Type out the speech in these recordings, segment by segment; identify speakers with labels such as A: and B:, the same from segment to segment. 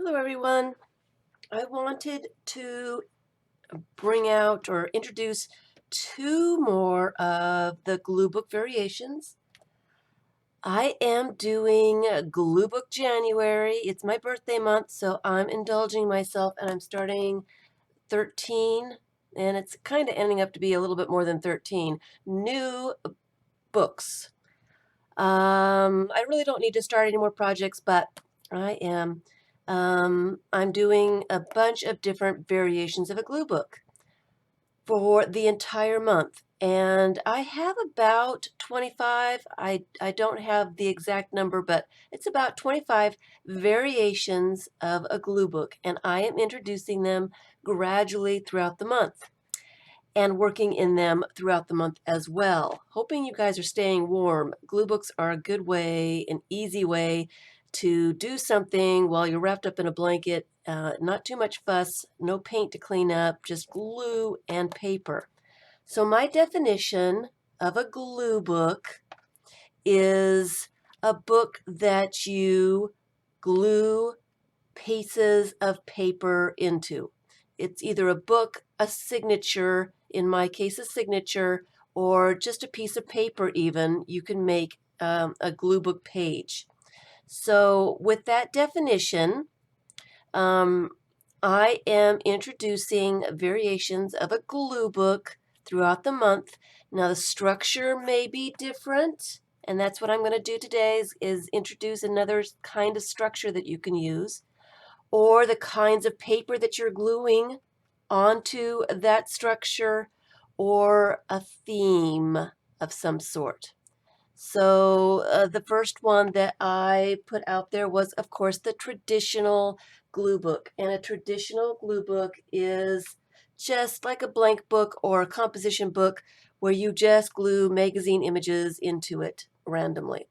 A: Hello everyone. I wanted to bring out or introduce two more of the glue book variations. I am doing glue book January. It's my birthday month, so I'm indulging myself and I'm starting 13, and it's kind of ending up to be a little bit more than 13 new books. I really don't need to start any more projects, but I am. I'm doing a bunch of different variations of a glue book for the entire month. And I have about 25, I don't have the exact number, but it's about 25 variations of a glue book. And I am introducing them gradually throughout the month and working in them throughout the month as well. Hoping you guys are staying warm. Glue books are a good way, an easy way to do something while you're wrapped up in a blanket. Not too much fuss, no paint to clean up, just glue and paper. So my definition of a glue book is a book that you glue pieces of paper into. It's either a book, a signature, in my case, a signature, or just a piece of paper, even. You can make a glue book page. So, with that definition, um, I am introducing variations of a glue book throughout the month. Now, the structure may be different, and that's what I'm going to do today is introduce another kind of structure that you can use, or the kinds of paper that you're gluing onto that structure, or a theme of some sort. So the first one that I put out there was, of course, the traditional glue book. And a traditional glue book is just like a blank book or a composition book where you just glue magazine images into it randomly.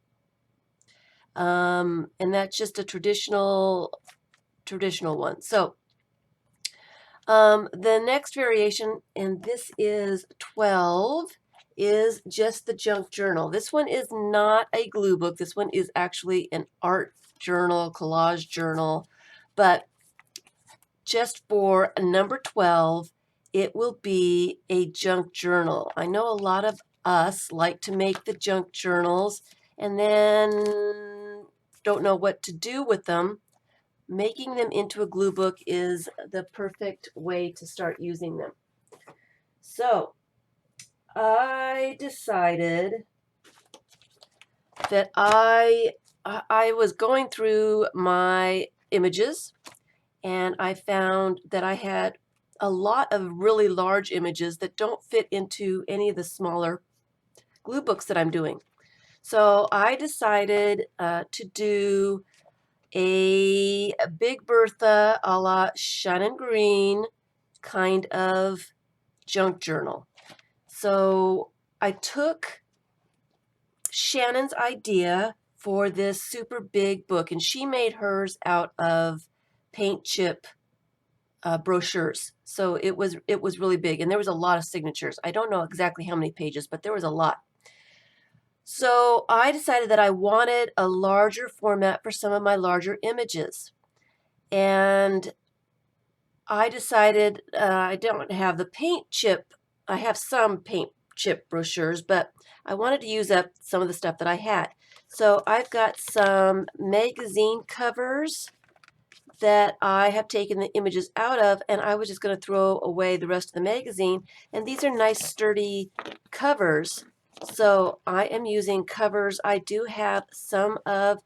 A: And that's just a traditional one. So the next variation, and this is 12, is just the junk journal. This one is not a glue book. This one is actually an art journal, collage journal. But just for number 12, it will be a junk journal. I know a lot of us like to make the junk journals and then don't know what to do with them. Making them into a glue book is the perfect way to start using them. So I decided that I was going through my images, and I found that I had a lot of really large images that don't fit into any of the smaller glue books that I'm doing. So I decided to do a Big Bertha a la Shannon Green kind of junk journal. So I took Shannon's idea for this super big book, and she made hers out of paint chip brochures. So it was really big, and there was a lot of signatures. I don't know exactly how many pages, but there was a lot. So I decided that I wanted a larger format for some of my larger images. And I decided I don't have the paint chip. I have some paint chip brochures, but I wanted to use up some of the stuff that I had. So I've got some magazine covers that I have taken the images out of, and I was just going to throw away the rest of the magazine. And these are nice sturdy covers. So I am using covers. I do have some of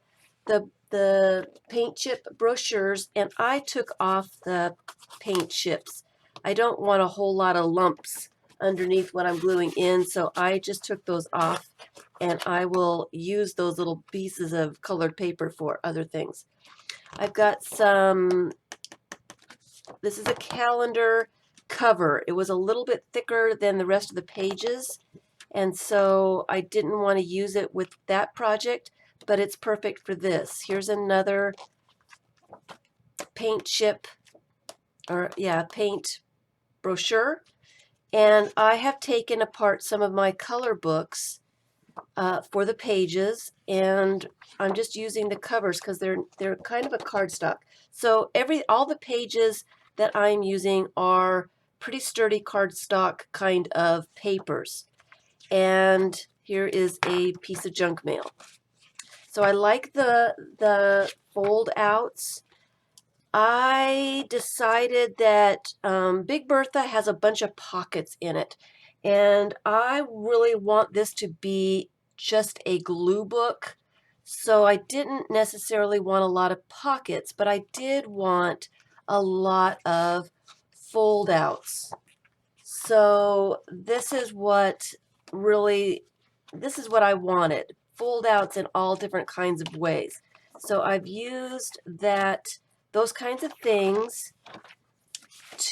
A: the paint chip brochures, and I took off the paint chips. I don't want a whole lot of lumps underneath what I'm gluing in, so I just took those off, and I will use those little pieces of colored paper for other things. I've got some, this is a calendar cover. It was a little bit thicker than the rest of the pages, and so I didn't want to use it with that project, but it's perfect for this. Here's another paint chip, or yeah, paint brochure. And I have taken apart some of my color books for the pages, and I'm just using the covers because they're kind of a cardstock. So all the pages that I'm using are pretty sturdy cardstock kind of papers. And here is a piece of junk mail. So I like the fold outs. I decided that Big Bertha has a bunch of pockets in it, and I really want this to be just a glue book. So I didn't necessarily want a lot of pockets, but I did want a lot of fold outs. So this is what I wanted. Fold outs in all different kinds of ways. So I've used those kinds of things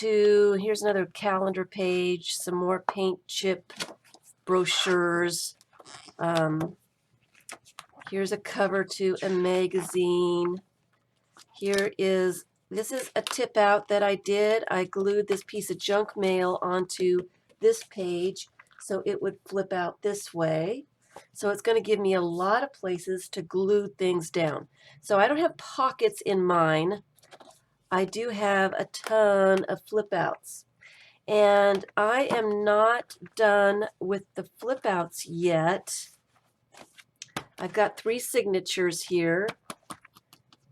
A: here's another calendar page, some more paint chip brochures. Here's a cover to a magazine. This is a tip out that I did. I glued this piece of junk mail onto this page so it would flip out this way. So it's going to give me a lot of places to glue things down. So I don't have pockets in mine. I do have a ton of flip outs. And I am not done with the flip outs yet. I've got 3 signatures here.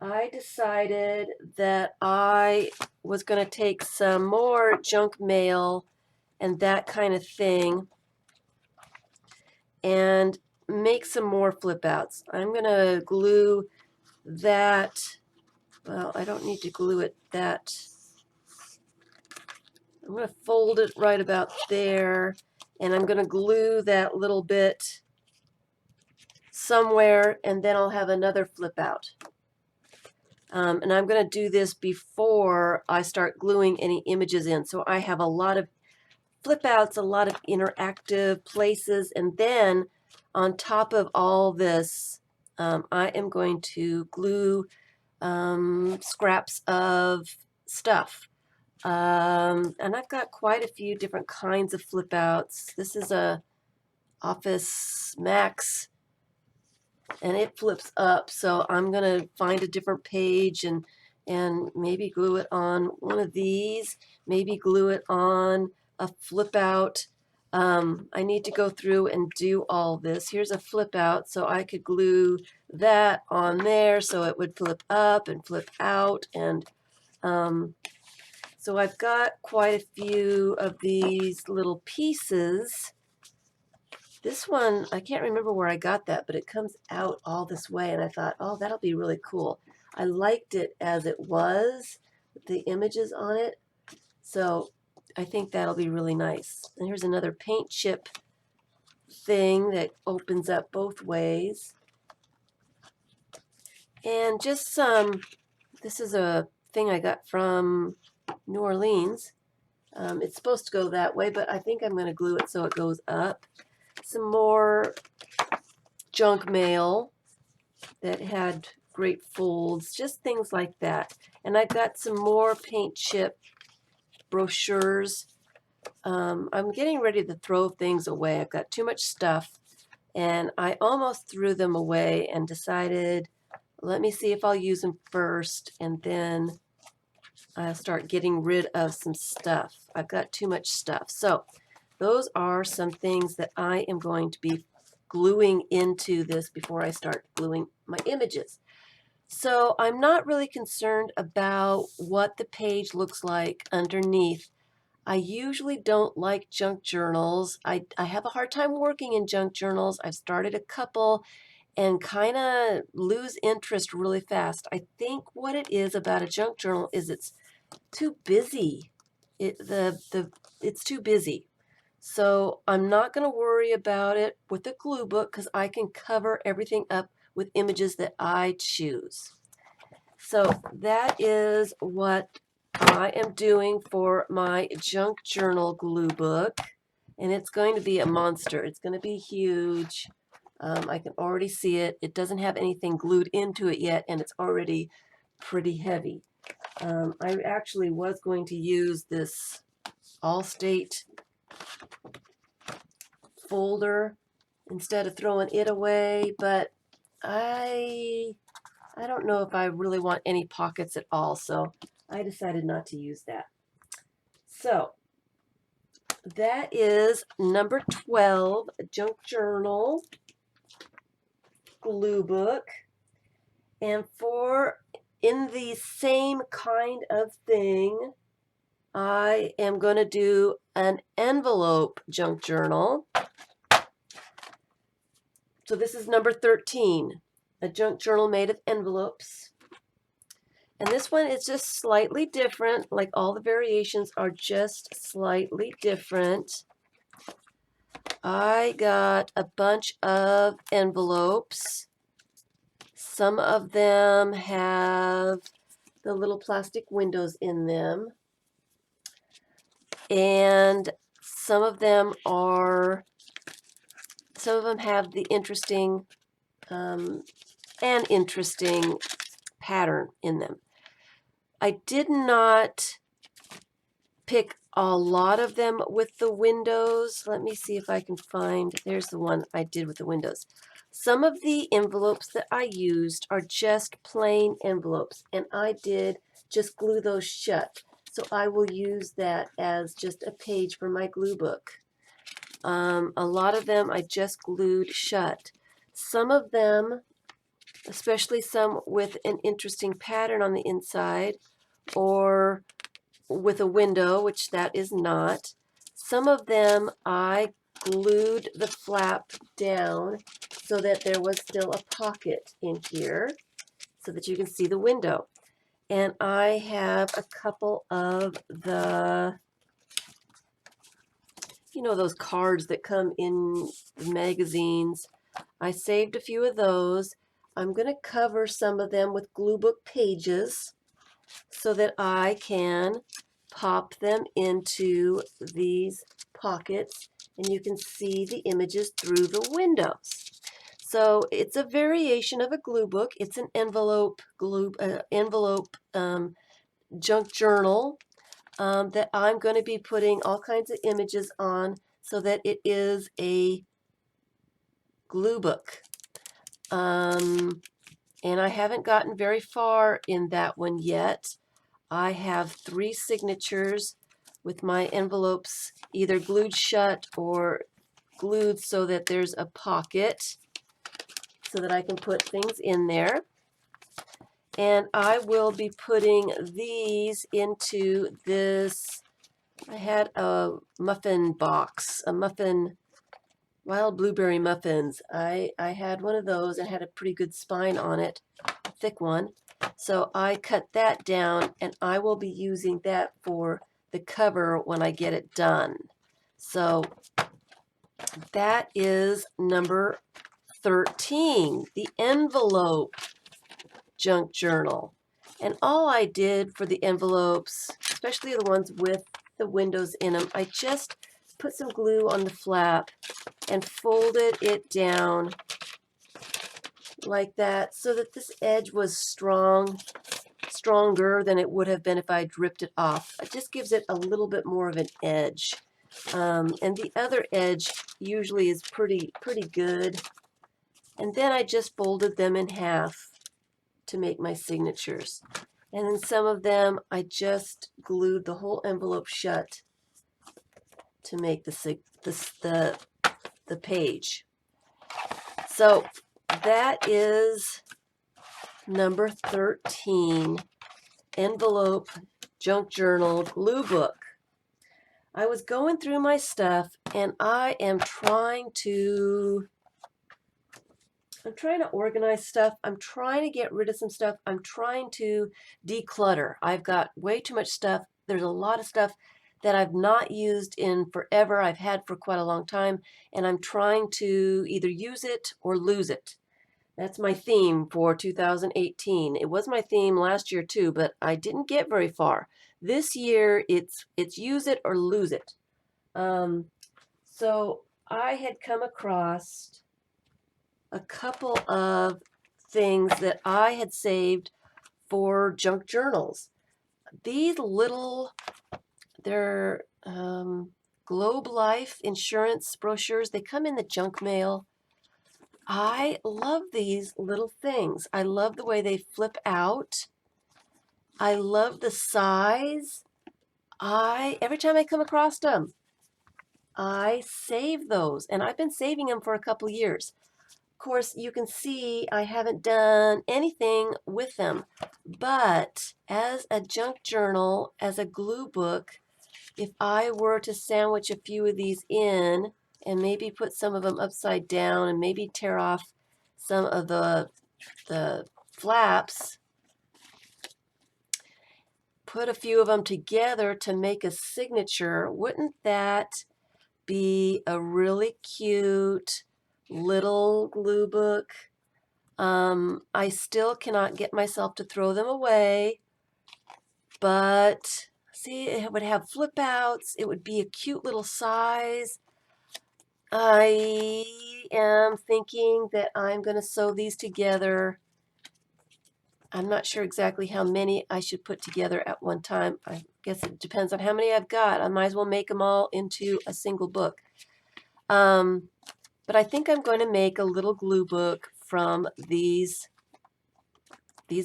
A: I decided that I was going to take some more junk mail and that kind of thing and make some more flip outs. I'm going to glue that. Well, I don't need to glue it that. I'm going to fold it right about there, and I'm going to glue that little bit somewhere, and then I'll have another flip out. And I'm going to do this before I start gluing any images in. So I have a lot of flip outs, a lot of interactive places, and then on top of all this, I am going to glue scraps of stuff. And I've got quite a few different kinds of flip outs. This is a Office Max, and it flips up, so I'm going to find a different page and maybe glue it on one of these, maybe glue it on a flip out. I need to go through and do all this. Here's a flip out, so I could glue that on there so it would flip up and flip out, and so I've got quite a few of these little pieces. This one, I can't remember where I got that, but it comes out all this way, and I thought, oh, that'll be really cool. I liked it as it was, with the images on it, so I think that'll be really nice. And here's another paint chip thing that opens up both ways. And just this is a thing I got from New Orleans. It's supposed to go that way, but I think I'm going to glue it so it goes up. Some more junk mail that had great folds, just things like that. And I've got some more paint chip brochures. I'm getting ready to throw things away. I've got too much stuff, and I almost threw them away and decided, let me see if I'll use them first, and then I'll start getting rid of some stuff. I've got too much stuff. So those are some things that I am going to be gluing into this before I start gluing my images. So I'm not really concerned about what the page looks like underneath. I usually don't like junk journals. I have a hard time working in junk journals. I've started a couple and kind of lose interest really fast. I think what it is about a junk journal is it's too busy. It's too busy. So I'm not going to worry about it with a glue book because I can cover everything up with images that I choose. So that is what I am doing for my junk journal glue book. And it's going to be a monster. It's going to be huge. I can already see it. It doesn't have anything glued into it yet, and it's already pretty heavy. I actually was going to use this Allstate folder, instead of throwing it away, but I don't know if I really want any pockets at all, so I decided not to use that. So that is number 12, a junk journal glue book. And for in the same kind of thing, I am going to do an envelope junk journal. So this is number 13, a junk journal made of envelopes. And this one is just slightly different, like all the variations are just slightly different. I got a bunch of envelopes. Some of them have the little plastic windows in them. And some of them have the interesting pattern in them. I did not pick a lot of them with the windows. Let me see if I can find, there's the one I did with the windows. Some of the envelopes that I used are just plain envelopes, and I did just glue those shut. So I will use that as just a page for my glue book. A lot of them I just glued shut. Some of them, especially some with an interesting pattern on the inside, or with a window, which that is not. Some of them I glued the flap down so that there was still a pocket in here so that you can see the window. And I have a couple of the, you know, those cards that come in the magazines. I saved a few of those. I'm going to cover some of them with glue book pages so that I can pop them into these pockets and you can see the images through the windows. So it's a variation of a glue book. It's an envelope junk journal that I'm going to be putting all kinds of images on so that it is a glue book. And I haven't gotten very far in that one yet. I have 3 signatures with my envelopes either glued shut or glued so that there's a pocket so that I can put things in there. And I will be putting these into this. I had a muffin box, wild blueberry muffins. I had one of those and had a pretty good spine on it, a thick one. So I cut that down and I will be using that for the cover when I get it done. So that is number 13, the envelope junk journal. And all I did for the envelopes, especially the ones with the windows in them, I just put some glue on the flap and folded it down like that so that this edge was stronger than it would have been if I ripped it off. It just gives it a little bit more of an edge. And the other edge usually is pretty good. And then I just folded them in half to make my signatures. And then some of them I just glued the whole envelope shut to make the page. So that is number 13, envelope junk journal glue book. I was going through my stuff and I am trying to organize stuff. I'm trying to get rid of some stuff. I'm trying to declutter. I've got way too much stuff. There's a lot of stuff that I've not used in forever. I've had for quite a long time, and I'm trying to either use it or lose it. That's my theme for 2018. It was my theme last year too, but I didn't get very far. This year, it's use it or lose it. So I had come across a couple of things that I had saved for junk journals. These little, they're Globe Life insurance brochures. They come in the junk mail. I love these little things. I love the way they flip out. I love the size. Every time I come across them, I save those, and I've been saving them for a couple years. Of course, you can see I haven't done anything with them, but as a junk journal, as a glue book, if I were to sandwich a few of these in and maybe put some of them upside down and maybe tear off some of the flaps, put a few of them together to make a signature, wouldn't that be a really cute little glue book? I still cannot get myself to throw them away, but see, it would have flip outs. It would be a cute little size. I am thinking that I'm going to sew these together. I'm not sure exactly how many I should put together at one time. I guess it depends on how many I've got. I might as well make them all into a single book. But I think I'm going to make a little glue book from these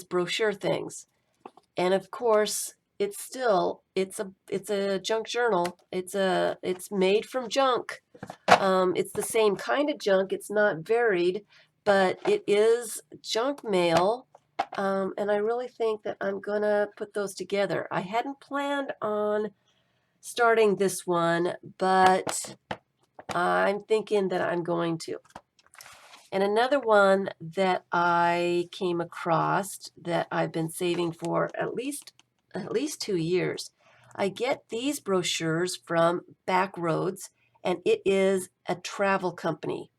A: brochure things. And of course, it's a junk journal. It's made from junk. It's the same kind of junk. It's not varied, but it is junk mail. And I really think that I'm gonna put those together. I hadn't planned on starting this one, but I'm thinking that I'm going to. And another one that I came across that I've been saving for at least 2 years. I get these brochures from Backroads, and it is a travel company.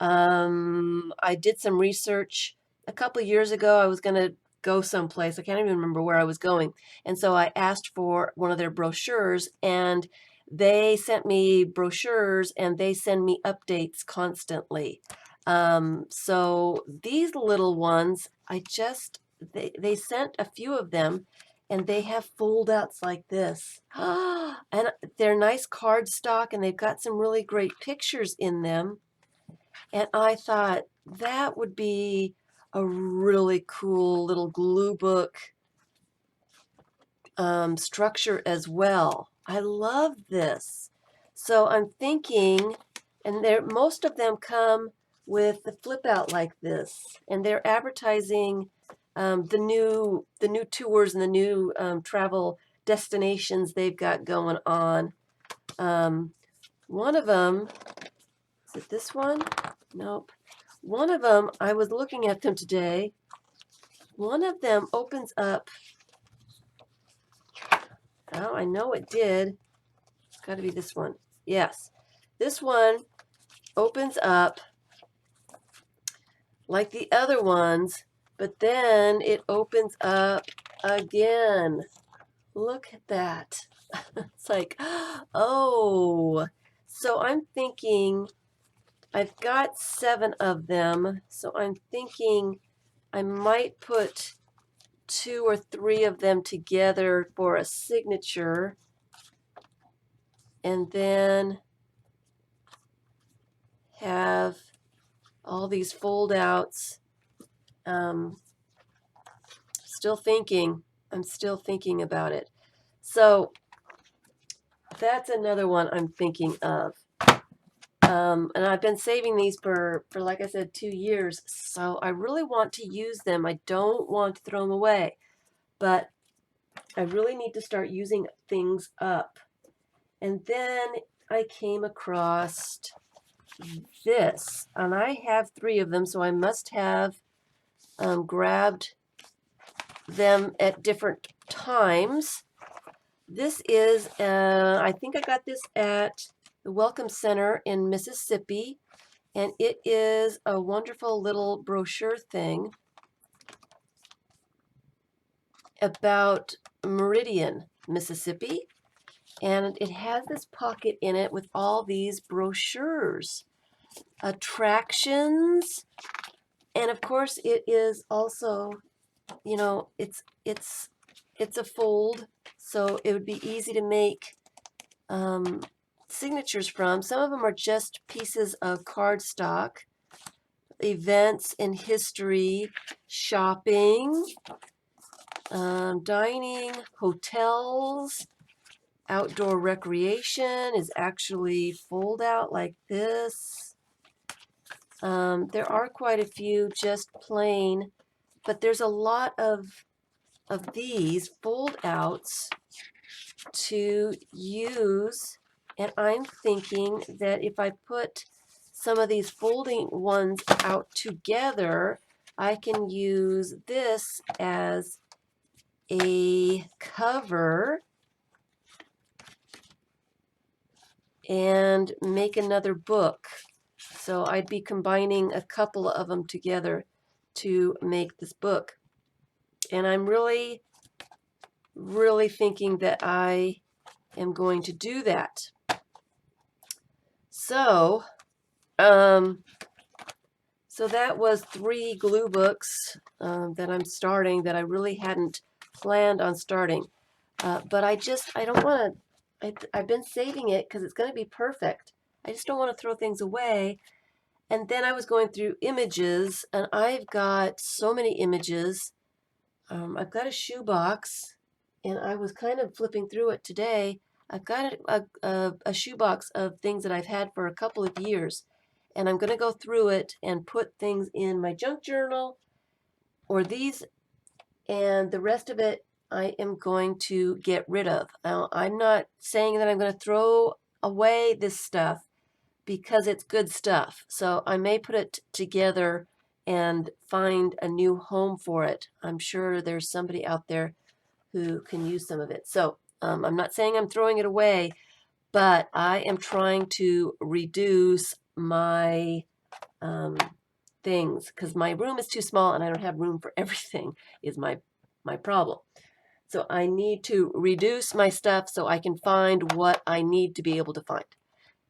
A: I did some research a couple of years ago. I was going to go someplace. I can't even remember where I was going. And so I asked for one of their brochures, and they sent me brochures and they send me updates constantly. So these little ones, they sent a few of them, and they have fold outs like this. And they're nice cardstock, and they've got some really great pictures in them. And I thought that would be a really cool little glue book structure as well. I love this. So I'm thinking, and most of them come with the flip out like this, and they're advertising the new tours and the new travel destinations they've got going on. One of them, is it this one? Nope. One of them, I was looking at them today. One of them opens up. Oh, I know it did. It's got to be this one. Yes. This one opens up like the other ones, but then it opens up again. Look at that. It's like, oh. So I'm thinking, I've got 7 of them, so I'm thinking I might put 2 or 3 of them together for a signature, and then have all these fold outs. I'm still thinking about it. So that's another one I'm thinking of. And I've been saving these for, like I said, 2 years. So I really want to use them. I don't want to throw them away, but I really need to start using things up. And then I came across this, and I have 3 of them, so I must have grabbed them at different times. This is, I think I got this at the Welcome Center in Mississippi, and it is a wonderful little brochure thing about Meridian, Mississippi, and it has this pocket in it with all these brochures, attractions, and of course it is also, it's a fold, so it would be easy to make signatures from. Some of them are just pieces of cardstock, events in history, shopping, dining, hotels, outdoor recreation is actually fold out like this. There are quite a few just plain, but there's a lot of these fold outs to use, and I'm thinking that if I put some of these folding ones out together, I can use this as a cover and make another book. So I'd be combining a couple of them together to make this book. And I'm really thinking that I am going to do that. So, so that was 3 glue books that I'm starting that I really hadn't planned on starting. But I don't want to, I've been saving it because it's going to be perfect. I just don't want to throw things away. And then I was going through images, and I've got so many images. I've got a shoebox, and I was kind of flipping through it today. I've got a shoebox of things that I've had for a couple of years, and I'm going to go through it and put things in my junk journal or these, and the rest of it I am going to get rid of. Now, I'm not saying that I'm going to throw away this stuff because it's good stuff. So I may put it together and find a new home for it. I'm sure there's somebody out there who can use some of it. So I'm not saying I'm throwing it away, but I am trying to reduce my things because my room is too small and I don't have room for everything is my problem. So I need to reduce my stuff so I can find what I need to be able to find.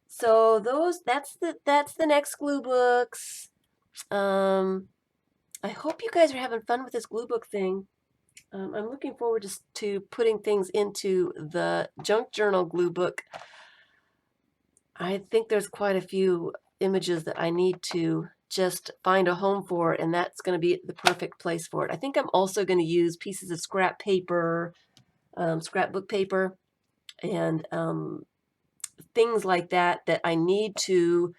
A: So that's the next glue books. I hope you guys are having fun with this glue book thing. I'm looking forward to putting things into the junk journal glue book. I think there's quite a few images that I need to just find a home for, and that's going to be the perfect place for it. I think I'm also going to use pieces of scrap paper, scrapbook paper, and things like that I need to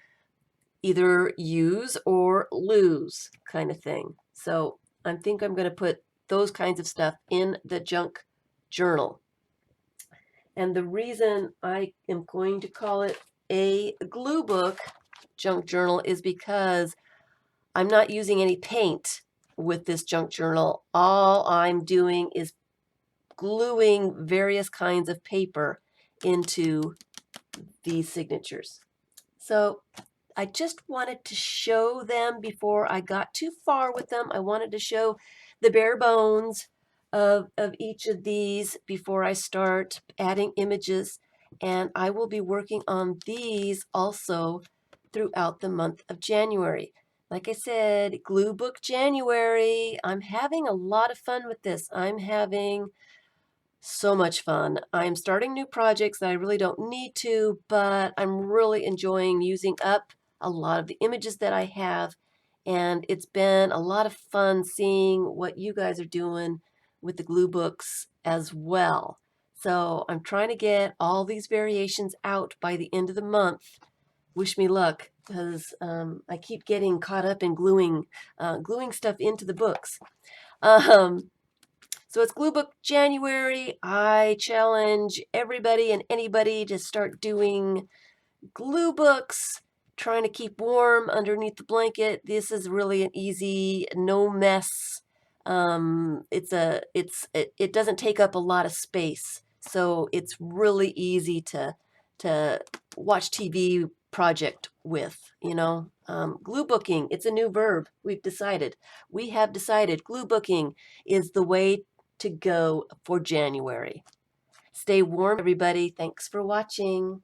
A: either use or lose kind of thing. So I think I'm going to put those kinds of stuff in the junk journal. And the reason I am going to call it a glue book junk journal is because I'm not using any paint with this junk journal. All I'm doing is gluing various kinds of paper into these signatures. So I just wanted to show them before I got too far with them. I wanted to show the bare bones of each of these before I start adding images. And I will be working on these also throughout the month of January. Like I said, Glue Book January. I'm having a lot of fun with this. I'm having so much fun. I'm starting new projects that I really don't need to, but I'm really enjoying using up a lot of the images that I have. And it's been a lot of fun seeing what you guys are doing with the glue books as well. So I'm trying to get all these variations out by the end of the month. Wish me luck, because I keep getting caught up in gluing stuff into the books. So it's Glue Book January. I challenge everybody and anybody to start doing glue books, trying to keep warm underneath the blanket. This is really an easy, no mess. It doesn't take up a lot of space, so it's really easy to watch TV project with. Glue booking. It's a new verb. We have decided glue booking is the way to go for January. Stay warm, everybody. Thanks for watching.